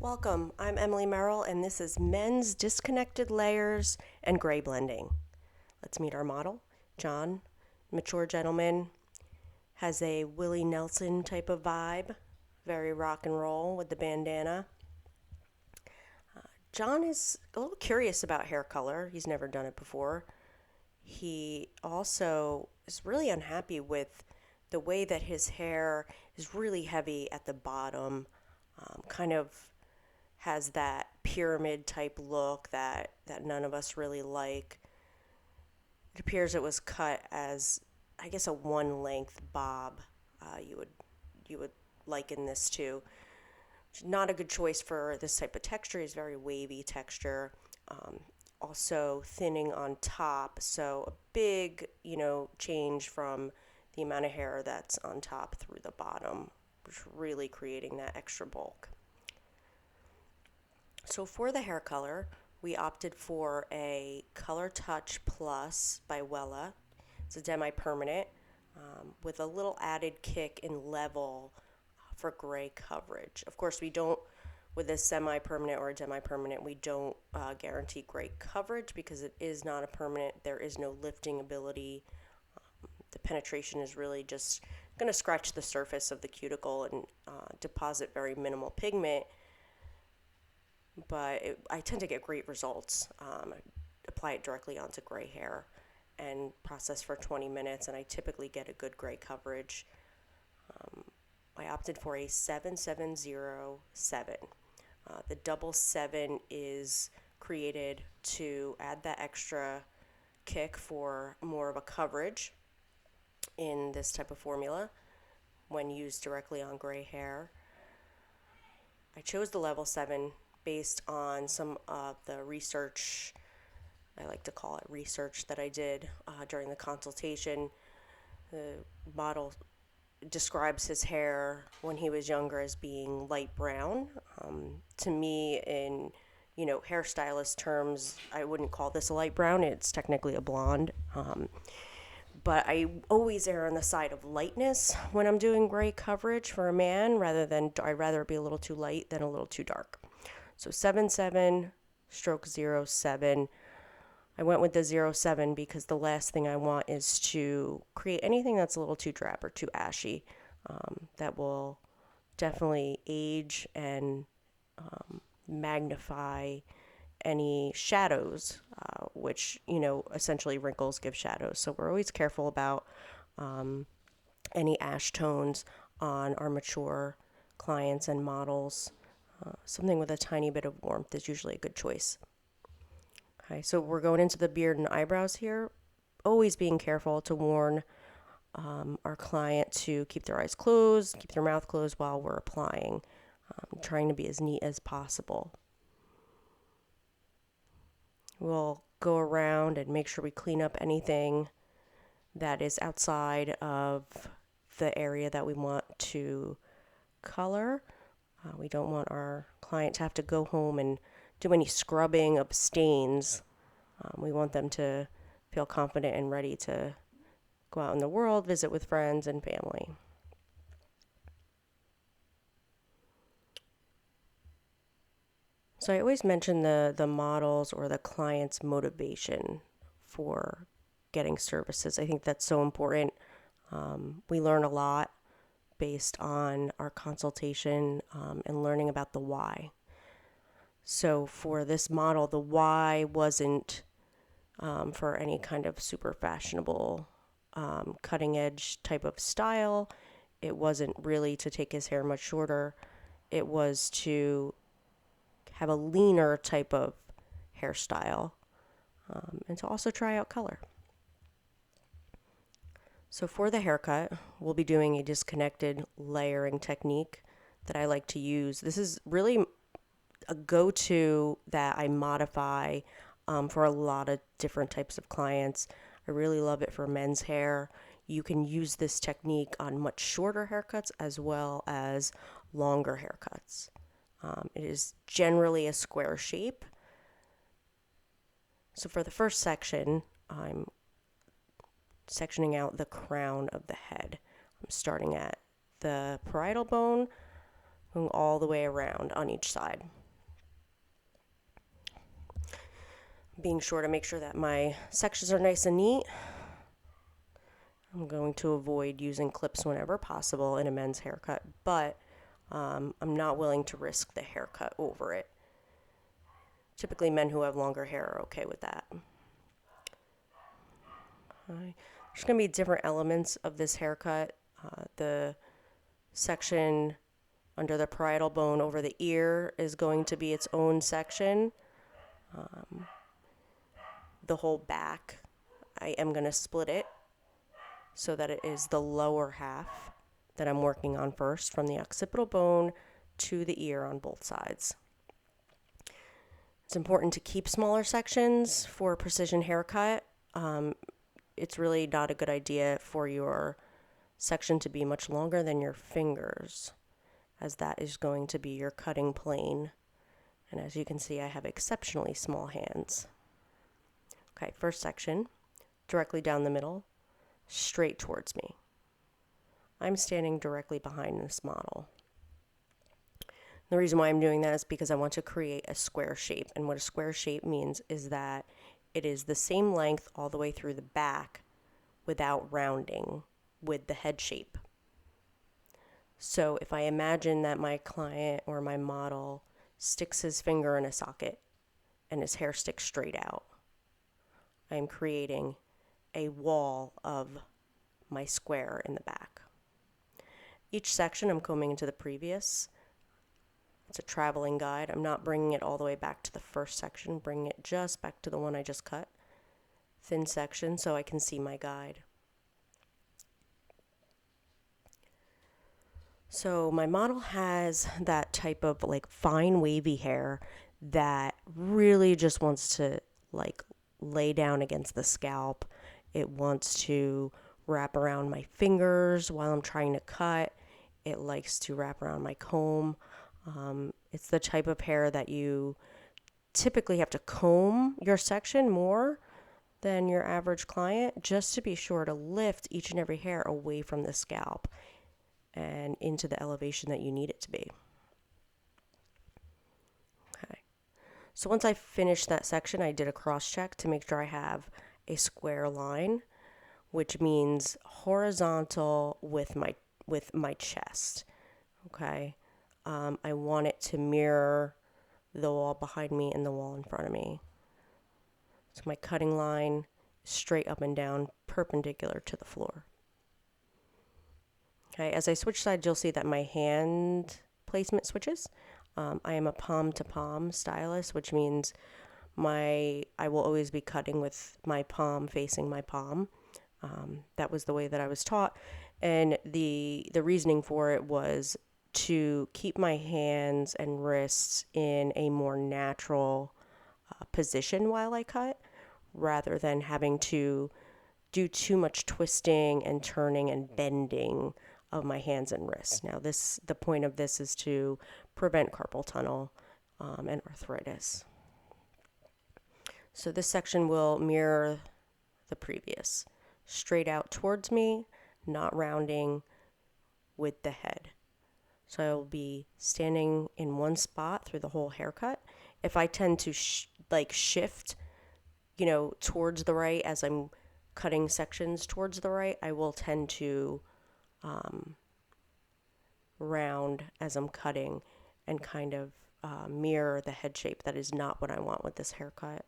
Welcome, I'm Emily Merrill, and this is Men's Disconnected Layers and Gray Blending. Let's meet our model. John, mature gentleman, has a Willie Nelson type of vibe, very rock and roll with the bandana. John is a little curious about hair color, he's never done it before. He also is really unhappy with the way that his hair is really heavy at the bottom, kind of has that pyramid type look that none of us really like. It appears it was cut as, I guess, a one length bob. You would liken this to. Not a good choice for this type of texture. It's very wavy texture. Um, Also thinning on top, so a big, change from the amount of hair that's on top through the bottom, which really creating that extra bulk. So for the hair color, we opted for a Color Touch Plus by Wella. It's a demi-permanent with a little added kick in level for gray coverage. Of course, we don't, with a semi-permanent or a demi-permanent, we don't guarantee gray coverage because it is not a permanent. There is no lifting ability. The penetration is really just going to scratch the surface of the cuticle and deposit very minimal pigment, but I tend to get great results. I apply it directly onto gray hair and process for 20 minutes, and I typically get a good gray coverage. I opted for a 7707. The double seven is created to add that extra kick for more of a coverage in this type of formula when used directly on gray hair. I chose the level 7 based on some of the research, I like to call it research, that I did during the consultation. The model describes his hair when he was younger as being light brown. To me, in hairstylist terms, I wouldn't call this a light brown. It's technically a blonde. But I always err on the side of lightness when I'm doing gray coverage for a man, I'd rather it be a little too light than a little too dark. So 77 stroke 07. I went with the 07 because the last thing I want is to create anything that's a little too drab or too ashy. That will definitely age and magnify any shadows, which, essentially wrinkles give shadows. So we're always careful about any ash tones on our mature clients and models. Something with a tiny bit of warmth is usually a good choice. Okay, so we're going into the beard and eyebrows here. Always being careful to warn our client to keep their eyes closed, keep their mouth closed while we're applying, trying to be as neat as possible. We'll go around and make sure we clean up anything that is outside of the area that we want to color. We don't want our client to have to go home and do any scrubbing of stains. We want them to feel confident and ready to go out in the world, visit with friends and family. So I always mention the models or the client's motivation for getting services. I think that's so important. We learn a lot based on our consultation and learning about the why. So for this model, the why wasn't for any kind of super fashionable, cutting edge type of style. It wasn't really to take his hair much shorter. It was to have a leaner type of hairstyle and to also try out color. So for the haircut, we'll be doing a disconnected layering technique that I like to use. This is really a go-to that I modify for a lot of different types of clients. I really love it for men's hair. You can use this technique on much shorter haircuts as well as longer haircuts. It is generally a square shape. So for the first section, I'm sectioning out the crown of the head. I'm starting at the parietal bone, going all the way around on each side. Being sure to make sure that my sections are nice and neat. I'm going to avoid using clips whenever possible in a men's haircut, but I'm not willing to risk the haircut over it. Typically, men who have longer hair are okay with that. There's going to be different elements of this haircut. The section under the parietal bone over the ear is going to be its own section. The whole back, I am going to split it so that it is the lower half that I'm working on first, from the occipital bone to the ear on both sides. It's important to keep smaller sections for a precision haircut. It's really not a good idea for your section to be much longer than your fingers, as that is going to be your cutting plane. And as you can see, I have exceptionally small hands. Okay, first section, directly down the middle, straight towards me. I'm standing directly behind this model. The reason why I'm doing that is because I want to create a square shape. And what a square shape means is that it is the same length all the way through the back without rounding with the head shape. So if I imagine that my client or my model sticks his finger in a socket and his hair sticks straight out, I'm creating a wall of my square in the back. Each section I'm combing into the previous. It's a traveling guide. I'm not bringing it all the way back to the first section, bringing it just back to the one I just cut. Thin section so I can see my guide. So my model has that type of like fine wavy hair that really just wants to like lay down against the scalp. It wants to wrap around my fingers while I'm trying to cut. It likes to wrap around my comb. It's the type of hair that you typically have to comb your section more than your average client, just to be sure to lift each and every hair away from the scalp and into the elevation that you need it to be. Okay. So once I finished that section, I did a cross check to make sure I have a square line, which means horizontal with my chest. Okay. I want it to mirror the wall behind me and the wall in front of me. So my cutting line is straight up and down, perpendicular to the floor. Okay, as I switch sides, you'll see that my hand placement switches. I am a palm-to-palm stylist, which means I will always be cutting with my palm facing my palm. That was the way that I was taught, and the reasoning for it was to keep my hands and wrists in a more natural position while I cut, rather than having to do too much twisting and turning and bending of my hands and wrists. Now, the point of this is to prevent carpal tunnel and arthritis. So this section will mirror the previous. Straight out towards me, not rounding with the head. So I will be standing in one spot through the whole haircut. If I tend to shift, towards the right as I'm cutting sections towards the right, I will tend to round as I'm cutting and kind of mirror the head shape. That is not what I want with this haircut.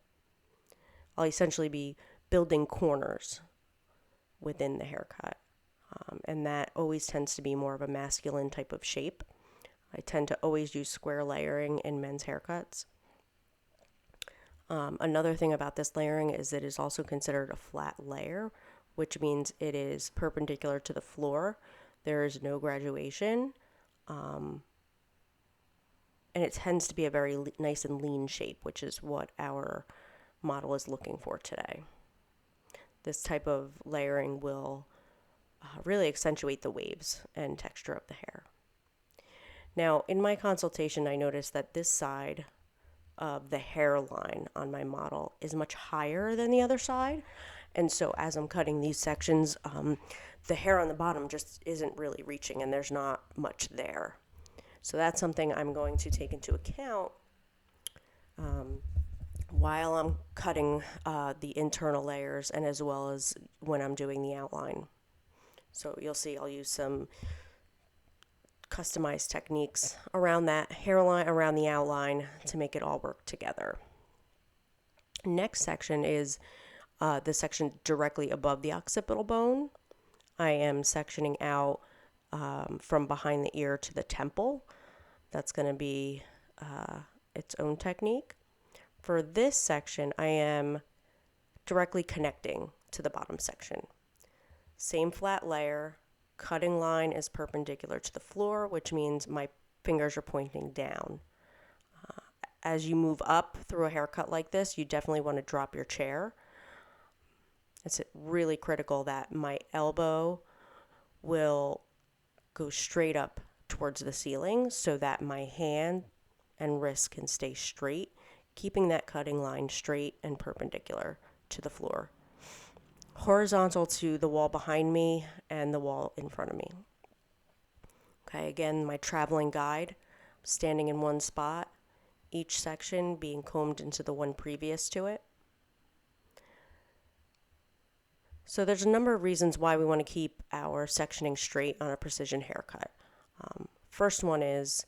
I'll essentially be building corners within the haircut. And that always tends to be more of a masculine type of shape. I tend to always use square layering in men's haircuts. Another thing about this layering is it is also considered a flat layer, which means it is perpendicular to the floor. There is no graduation. And it tends to be a very nice and lean shape, which is what our model is looking for today. This type of layering will really accentuate the waves and texture of the hair. Now, in my consultation, I noticed that this side of the hairline on my model is much higher than the other side. And so as I'm cutting these sections, the hair on the bottom just isn't really reaching, and there's not much there. So that's something I'm going to take into account while I'm cutting the internal layers and as well as when I'm doing the outline. So you'll see I'll use some customized techniques around that hairline, around the outline to make it all work together. Next section is the section directly above the occipital bone. I am sectioning out from behind the ear to the temple. That's going to be its own technique. For this section, I am directly connecting to the bottom section. Same flat layer, cutting line is perpendicular to the floor, which means my fingers are pointing down. As you move up through a haircut like this, you definitely want to drop your chair. It's really critical that my elbow will go straight up towards the ceiling so that my hand and wrist can stay straight, keeping that cutting line straight and perpendicular to the floor, horizontal to the wall behind me and the wall in front of me. Okay, again, my traveling guide, standing in one spot, each section being combed into the one previous to it. So there's a number of reasons why we want to keep our sectioning straight on a precision haircut. First one is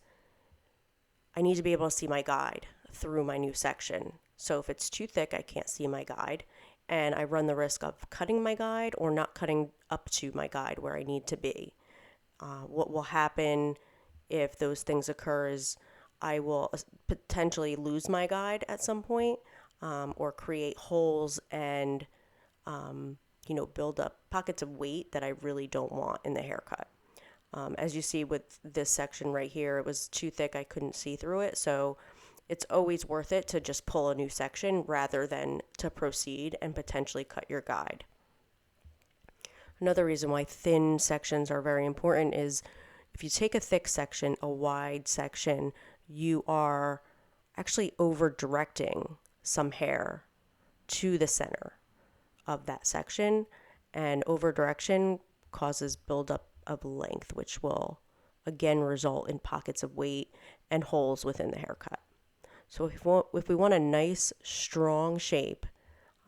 I need to be able to see my guide through my new section. So if it's too thick, I can't see my guide, and I run the risk of cutting my guide or not cutting up to my guide where I need to be. What will happen if those things occur is I will potentially lose my guide at some point, or create holes and build up pockets of weight that I really don't want in the haircut. As you see with this section right here, it was too thick, I couldn't see through it. So it's always worth it to just pull a new section rather than to proceed and potentially cut your guide. Another reason why thin sections are very important is if you take a thick section, a wide section, you are actually over directing some hair to the center of that section, and over direction causes buildup of length, which will again result in pockets of weight and holes within the haircut. So if we want a nice strong shape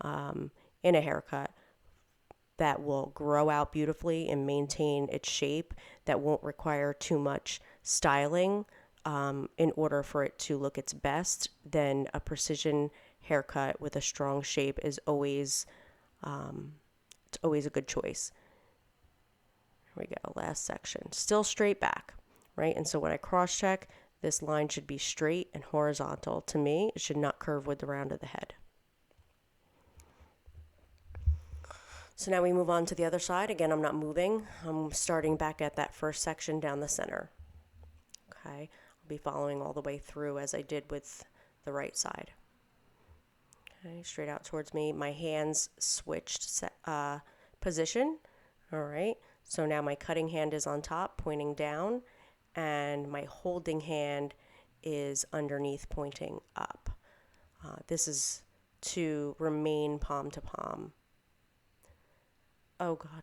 in a haircut that will grow out beautifully and maintain its shape, that won't require too much styling in order for it to look its best, then a precision haircut with a strong shape is always it's always a good choice. Here we go, last section. Still straight back, right? And so when I cross check, this line should be straight and horizontal. To me, it should not curve with the round of the head. So now we move on to the other side. Again, I'm not moving. I'm starting back at that first section down the center. Okay, I'll be following all the way through as I did with the right side. Okay, straight out towards me. My hands switched position. All right, so now my cutting hand is on top, pointing down, and my holding hand is underneath, pointing up. This is to remain palm to palm. Oh, God.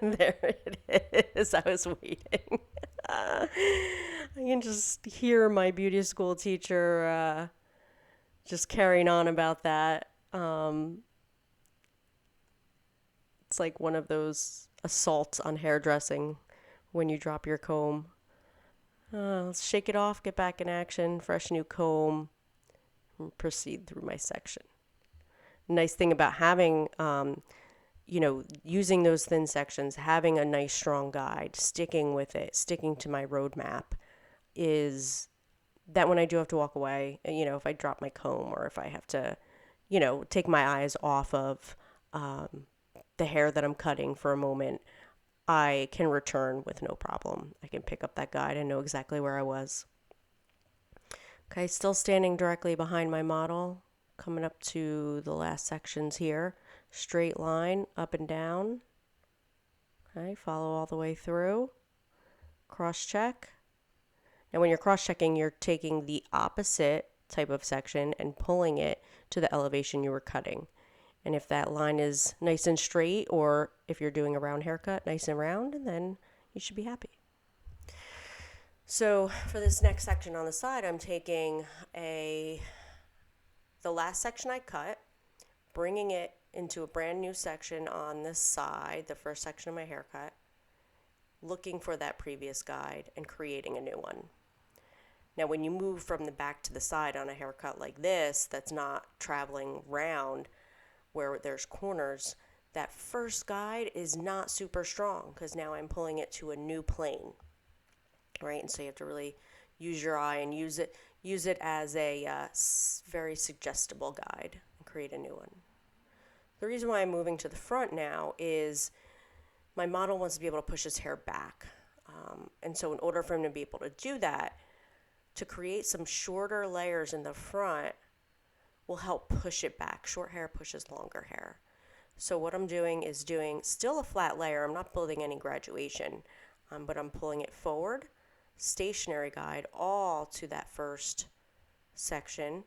There it is. I was waiting. I can just hear my beauty school teacher just carrying on about that. It's like one of those assaults on hairdressing when you drop your comb. Let's shake it off, get back in action, fresh new comb, and proceed through my section. Nice thing about having using those thin sections, having a nice strong guide, sticking with it, sticking to my roadmap, is that when I do have to walk away, if I drop my comb or if I have to, take my eyes off of the hair that I'm cutting for a moment, I can return with no problem. I can pick up that guide and know exactly where I was. Okay, still standing directly behind my model, coming up to the last sections here. Straight line up and down. Okay, follow all the way through. Cross check. Now when you're cross checking, you're taking the opposite type of section and pulling it to the elevation you were cutting. And if that line is nice and straight, or if you're doing a round haircut, nice and round, then you should be happy. So for this next section on the side, I'm taking the last section I cut, bringing it into a brand new section on this side, the first section of my haircut, looking for that previous guide and creating a new one. Now, when you move from the back to the side on a haircut like this, that's not traveling round where there's corners, that first guide is not super strong because now I'm pulling it to a new plane, right? And so you have to really use your eye and use it as a very suggestible guide and create a new one. The reason why I'm moving to the front now is my model wants to be able to push his hair back. And so in order for him to be able to do that, to create some shorter layers in the front will help push it back. Short hair pushes longer hair. So what I'm doing is doing still a flat layer. I'm not building any graduation, but I'm pulling it forward, stationary guide, all to that first section,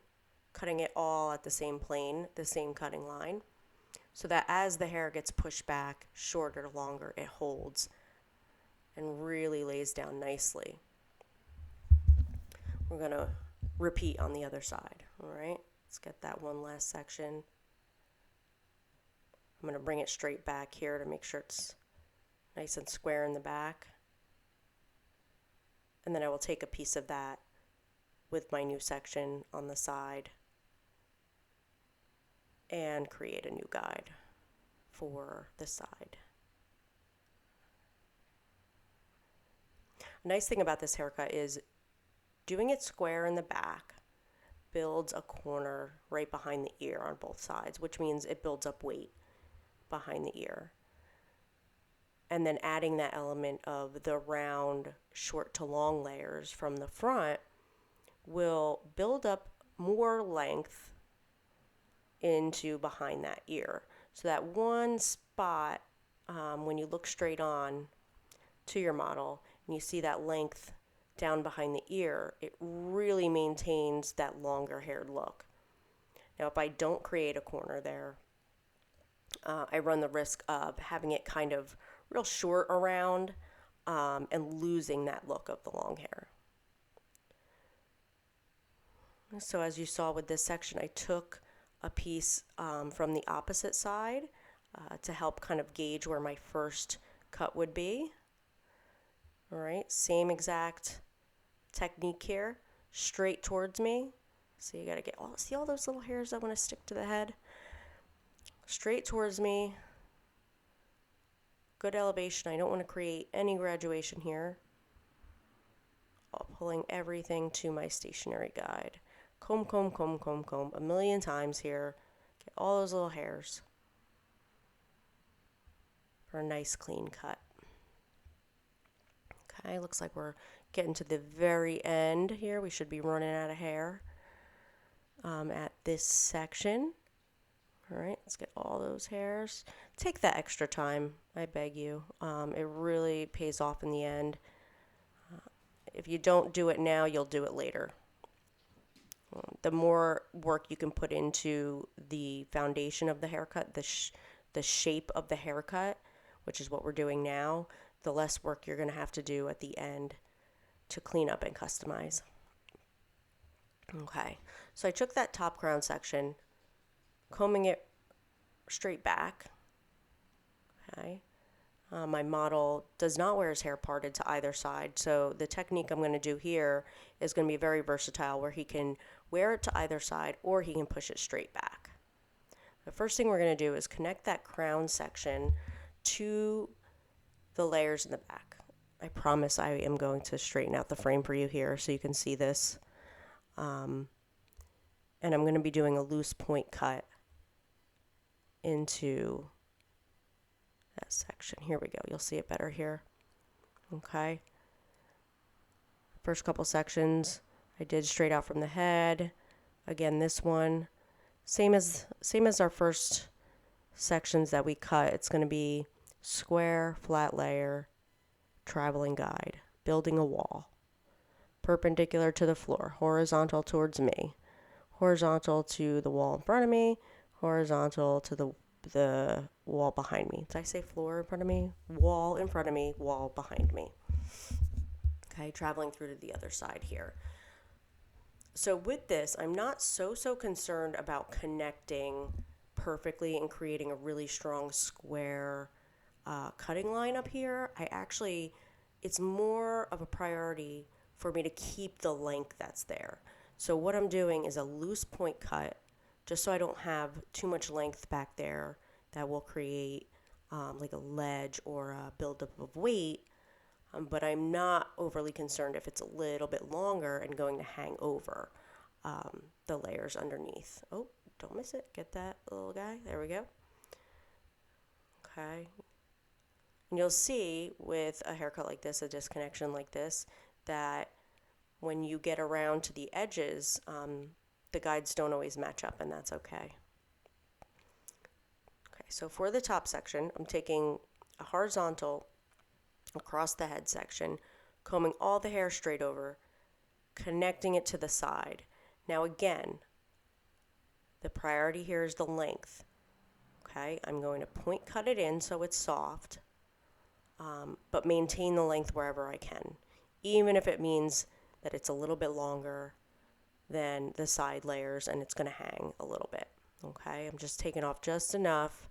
cutting it all at the same plane, the same cutting line, so that as the hair gets pushed back, shorter, longer, it holds and really lays down nicely. We're going to repeat on the other side, all right? Let's get that one last section. I'm going to bring it straight back here to make sure it's nice and square in the back. And then I will take a piece of that with my new section on the side and create a new guide for the side. A nice thing about this haircut is doing it square in the back builds a corner right behind the ear on both sides, which means it builds up weight behind the ear. And then adding that element of the round short to long layers from the front will build up more length into behind that ear. So that one spot, when you look straight on to your model and you see that length down behind the ear, it really maintains that longer haired look. Now, if I don't create a corner there, I run the risk of having it kind of real short around and losing that look of the long hair. So as you saw with this section, I took a piece from the opposite side to help kind of gauge where my first cut would be. All right, same exact technique here, straight towards me. So you got to get see all those little hairs that want to stick to the head? Straight towards me. Good elevation. I don't want to create any graduation here. Pulling everything to my stationary guide. Comb, comb, comb, comb, comb a million times here. Get all those little hairs for a nice clean cut. Okay, looks like we're getting to the very end here. We should be running out of hair at this section. All right, let's get all those hairs. Take that extra time, I beg you. It really pays off in the end. If you don't do it now, you'll do it later. The more work you can put into the foundation of the haircut, the shape of the haircut, which is what we're doing now, the less work you're going to have to do at the end to clean up and customize. Okay, so I took that top crown section, combing it straight back. Okay, my model does not wear his hair parted to either side, so the technique I'm going to do here is going to be very versatile, where he can wear it to either side or he can push it straight back. The first thing we're going to do is connect that crown section to the layers in the back. I promise I am going to straighten out the frame for you here so you can see this. And I'm going to be doing a loose point cut into that section. Here we go. You'll see it better here. Okay. First couple sections I did straight out from the head. Again, this one, same as our first sections that we cut. It's going to be square, flat layer, traveling guide, building a wall, perpendicular to the floor, horizontal towards me, horizontal to the wall in front of me, horizontal to the wall behind me. Did I say floor in front of me? Wall in front of me, wall behind me. Okay, traveling through to the other side here. So with this, I'm not so concerned about connecting perfectly and creating a really strong square cutting line up here. It's more of a priority for me to keep the length that's there. So what I'm doing is a loose point cut, just so I don't have too much length back there that will create like a ledge or a buildup of weight. But I'm not overly concerned if it's a little bit longer and going to hang over the layers underneath. Oh, don't miss it. Get that little guy. There we go. Okay. And you'll see with a haircut like this, a disconnection like this, that when you get around to the edges, the guides don't always match up, and that's okay. Okay, so for the top section, I'm taking a horizontal across the head section, combing all the hair straight over, connecting it to the side. Now again, the priority here is the length. Okay, I'm going to point cut it in so it's soft, but maintain the length wherever I can, even if it means that it's a little bit longer than the side layers and it's going to hang a little bit. Okay, I'm just taking off just enough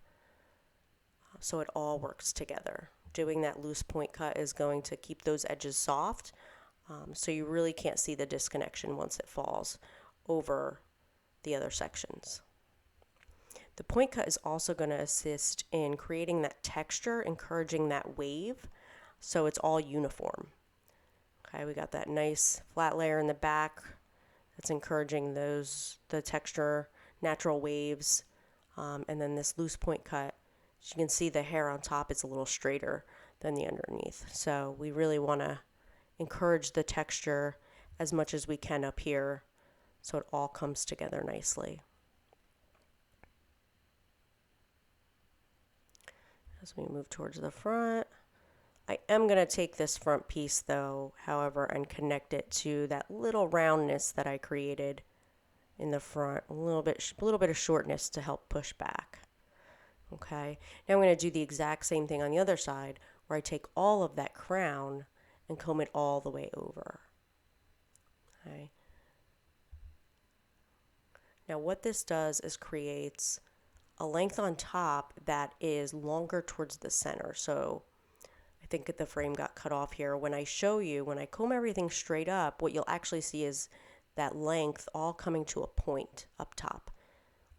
so it all works together. Doing that loose point cut is going to keep those edges soft, so you really can't see the disconnection once it falls over the other sections. The point cut is also going to assist in creating that texture, encouraging that wave, so it's all uniform. Okay, we got that nice flat layer in the back that's encouraging the texture, natural waves, and then this loose point cut. As you can see, the hair on top is a little straighter than the underneath. So we really want to encourage the texture as much as we can up here so it all comes together nicely. As we move towards the front, I am going to take this front piece though, however, and connect it to that little roundness that I created in the front, a little bit of shortness to help push back. Okay, now I'm going to do the exact same thing on the other side, where I take all of that crown and comb it all the way over. Okay. Now what this does is creates a length on top that is longer towards the center. So I think the frame got cut off here. When I comb everything straight up, what you'll actually see is that length all coming to a point up top.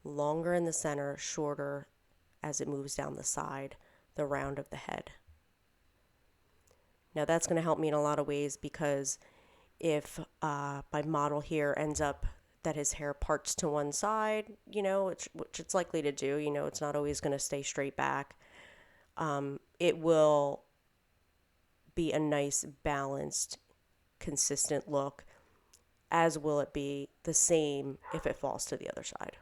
Longer in the center, shorter as it moves down the side, the round of the head. Now that's going to help me in a lot of ways, because if my model here ends up that his hair parts to one side, which it's likely to do, it's not always going to stay straight back, it will be a nice, balanced, consistent look, as will it be the same if it falls to the other side.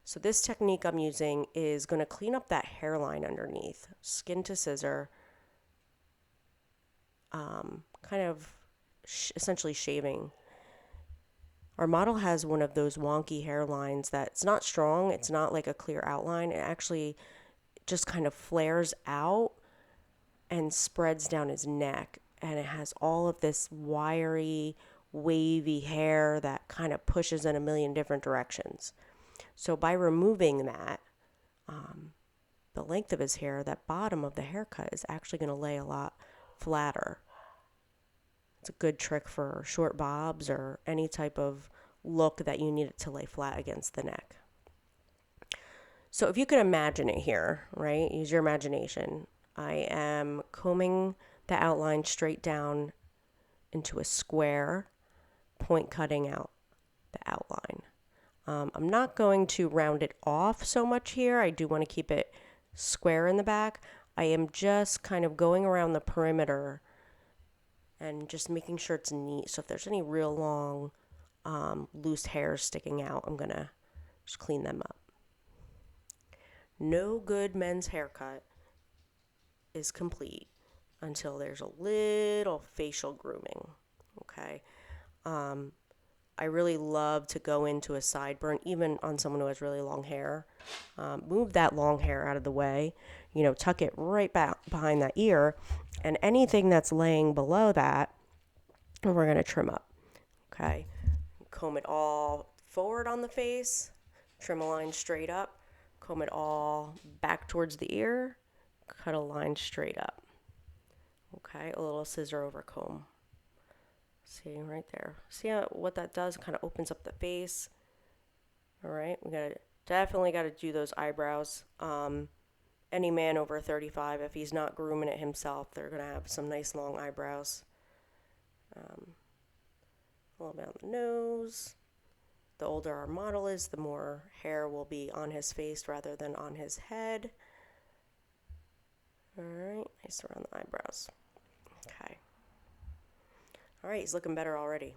So this technique I'm using is going to clean up that hairline underneath, skin to scissor, kind of essentially shaving. Our model has one of those wonky hairlines that's not strong. It's not like a clear outline. It actually just kind of flares out and spreads down his neck. And it has all of this wiry, wavy hair that kind of pushes in a million different directions. So by removing that, the length of his hair, that bottom of the haircut is actually going to lay a lot flatter. It's a good trick for short bobs or any type of look that you need it to lay flat against the neck. So if you can imagine it here, right? Use your imagination. I am combing the outline straight down into a square, point cutting out the outline. I'm not going to round it off so much here. I do want to keep it square in the back. I am just kind of going around the perimeter and just making sure it's neat. So if there's any real long, loose hairs sticking out, I'm going to just clean them up. No good men's haircut is complete until there's a little facial grooming, okay? I really love to go into a sideburn, even on someone who has really long hair. Move that long hair out of the way, tuck it right back behind that ear, And anything that's laying below that, we're going to trim up. Okay. Comb it all forward on the face, trim a line straight up, comb it all back towards the ear, cut a line straight up. Okay, a little scissor over comb. See right there. See what that does? It kind of opens up the face. All right, definitely got to do those eyebrows. Any man over 35, if he's not grooming it himself, they're going to have some nice long eyebrows. A little bit on the nose. The older our model is, the more hair will be on his face rather than on his head. All right, nice around the eyebrows. Okay. All right, he's looking better already.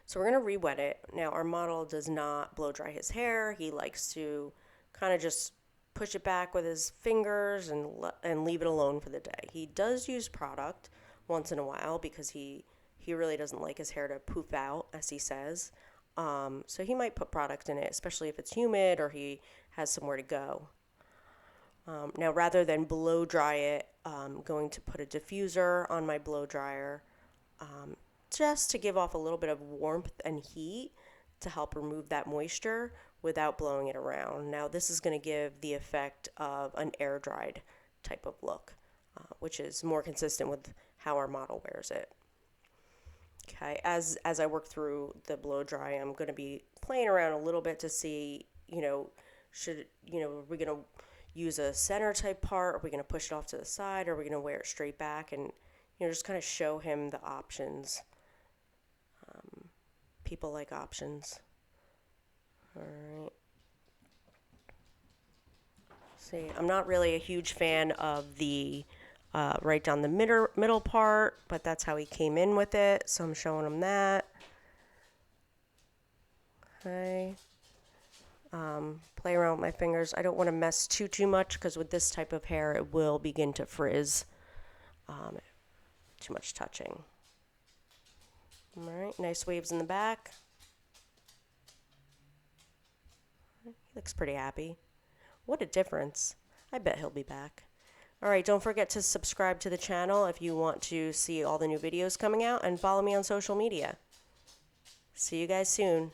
So we're going to re-wet it. Now, our model does not blow dry his hair. He likes to kind of just push it back with his fingers and leave it alone for the day. He does use product once in a while because he really doesn't like his hair to poof out, as he says. So he might put product in it, especially if it's humid or he has somewhere to go. Now, rather than blow dry it, I'm going to put a diffuser on my blow dryer just to give off a little bit of warmth and heat to help remove that moisture without blowing it around. Now, this is going to give the effect of an air-dried type of look, which is more consistent with how our model wears it. Okay, as I work through the blow dry, I'm going to be playing around a little bit to see, are we going to use a center type part? Are we going to push it off to the side? Or are we going to wear it straight back? And, just kind of show him the options. People like options. All right. See, I'm not really a huge fan of the right down the middle part, but that's how he came in with it, so I'm showing him that. Okay. Play around with my fingers. I don't want to mess too much because with this type of hair, it will begin to frizz. Too much touching. All right, nice waves in the back. He looks pretty happy. What a difference. I bet he'll be back. All right, don't forget to subscribe to the channel if you want to see all the new videos coming out, and follow me on social media. See you guys soon.